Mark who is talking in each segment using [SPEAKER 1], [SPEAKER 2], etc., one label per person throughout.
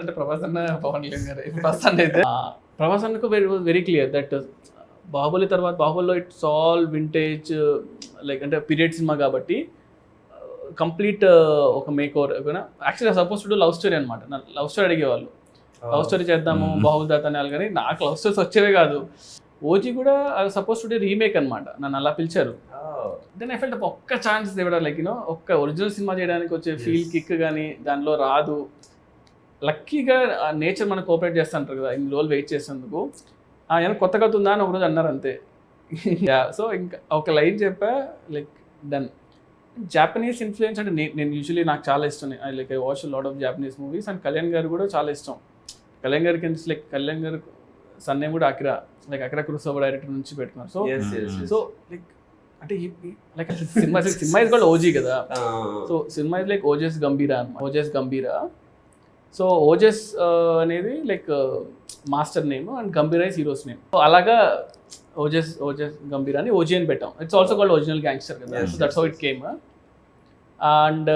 [SPEAKER 1] అంటే ప్రభాస్ అన్న పవన్ కళ్యాణ్ గారు ప్రస్తుతానికి అయితే ప్రభాస్ అన్నకు వెరీ క్లియర్ దట్ బాహుబలి తర్వాత బాహుబలిలో ఇట్స్ ఆల్ వింటేజ్ లైక్ అంటే పీరియడ్ సినిమా కాబట్టి కంప్లీట్ ఒక మేక్ ఓవర్ యాక్చువల్గా సపోజ్ టు లవ్ స్టోరీ అనమాట. లవ్ స్టోరీ అడిగేవాళ్ళు, లవ్ స్టోరీ చేద్దాము బాహుబలి తర్వాత అని, కానీ నాకు లవ్ స్టోరీస్ వచ్చేవే కాదు. ఓజీ కూడా సపోజ్ టు రీమేక్ అనమాట, నన్ను అలా పిలిచారు. దెన్ ఐ ఫెల్ట్ ఒక్క ఛాన్స్ ఇవ్వడం లైక్ యూనో ఒక్క ఒరిజినల్ సినిమా చేయడానికి వచ్చే ఫీల్ కిక్ కానీ దానిలో రాదు. లక్కీగా నేచర్ మనకు కోఆపరేట్ చేస్తుంటారు కదా, ఇన్ని రోజులు వెయిట్ చేసేందుకు. ఆయన కొత్త కథ ఉందా అని ఒకరోజు అన్నారు అంతే. సో ఇంకా ఒక లైన్ చెప్పా, లైక్ డన్. జాపనీస్ ఇన్ఫ్లుయెన్స్ అంటే నేను యూజువలీ నాకు చాలా ఇష్టం. I watch lot of Japanese movies. And Kalyan గారు కూడా చాలా ఇష్టం. కళ్యాణ్ గారికి లైక్ కళ్యాణ్ గారు సన్నే కూడా Akira, like Akira Kurosawa director నుంచి పెట్టుకున్నారు. సో లైక్ అంటే like cinema is called OG కదా. So cinema is like Ojas Gambhira అన్నమాట, ఓజస్ గంభీరా. సో ఓజస్ అనేది like master name and Gambhira is hero's name. So అలాగా ఓజస్ గంభీరా అని ఓజీ అని పెట్టాం. It's also called original gangster కదా. So that's how it came. And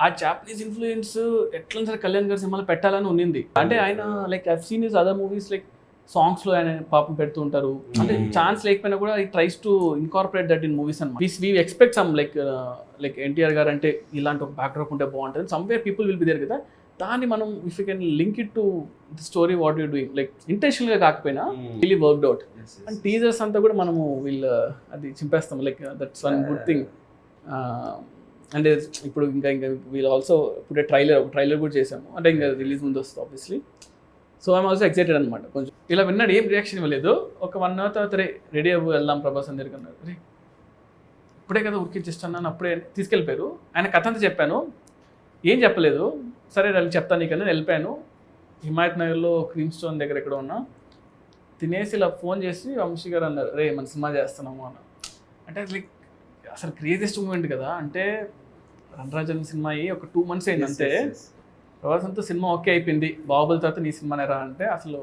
[SPEAKER 1] ఆ జాపనీస్ ఇన్ఫ్లుయెన్స్ ఎట్లా సరే కళ్యాణ్ గారి సినిమాలో పెట్టాలని ఉన్నింది. అంటే ఆయన like I've seen his other movies like సాంగ్స్లో ఆయన పాపం పెడుతూ ఉంటారు. అంటే ఛాన్స్ లేకపోయినా కూడా ఈ tries to incorporate that in movies అన్నమాట. We expect some like NTR గారు అంటే ఇలాంటి ఒక బ్యాక్డ్రాప్ ఉంటే బాగుంటుంది, somewhere people will be there కదా. దాన్ని మనం if you can link it to the story what you doing, like ఇంటెన్షనల్గా కాకపోయినా really worked out. And teasers అంతా కూడా మనము అది చింపేస్తాం, like that's one good thing. అంటే ఇప్పుడు ఇంకా వీళ్ళు ఆల్సో ఇప్పుడే ట్రైలర్ కూడా చేసాము, అంటే ఇంకా రిలీజ్ ముందు వస్తుంది obviously. So I'm also excited అనమాట. కొంచెం ఇలా విన్నాడు, ఏం రియాక్షన్ ఇవ్వలేదు. ఒక 1 hour తర్వాత రెడీ అవ్వు వెళ్దాం ప్రభాస్ అందరికి అన్నారు. రే ఇప్పుడే కదా ఉరికిచ్చిస్తున్నాను, అప్పుడే తీసుకెళ్ళిపోయారు. ఆయన కథ అంతా చెప్పాను, ఏం చెప్పలేదు. సరే వెళ్ళి చెప్తాను నీకన్నా వెళ్ళిపోయాను. హిమాయత్ నగర్లో క్రీమ్ స్టోన్ దగ్గర ఎక్కడ ఉన్నా తినేసి ఇలా ఫోన్ చేసి వంశీ గారు అన్నారు, రే మన సినిమా చేస్తున్నాము అన్న. అంటే లైక్ అసలు క్రేజియస్ట్ మూమెంట్ కదా. అంటే రణరాజన్ సినిమా అయ్యి ఒక 2 months అయింది అంతే. ప్రభాస్ అంతా సినిమా ఓకే అయిపోయింది, బాహుబలి తర్వాత నీ సినిమానే రా అంటే అసలు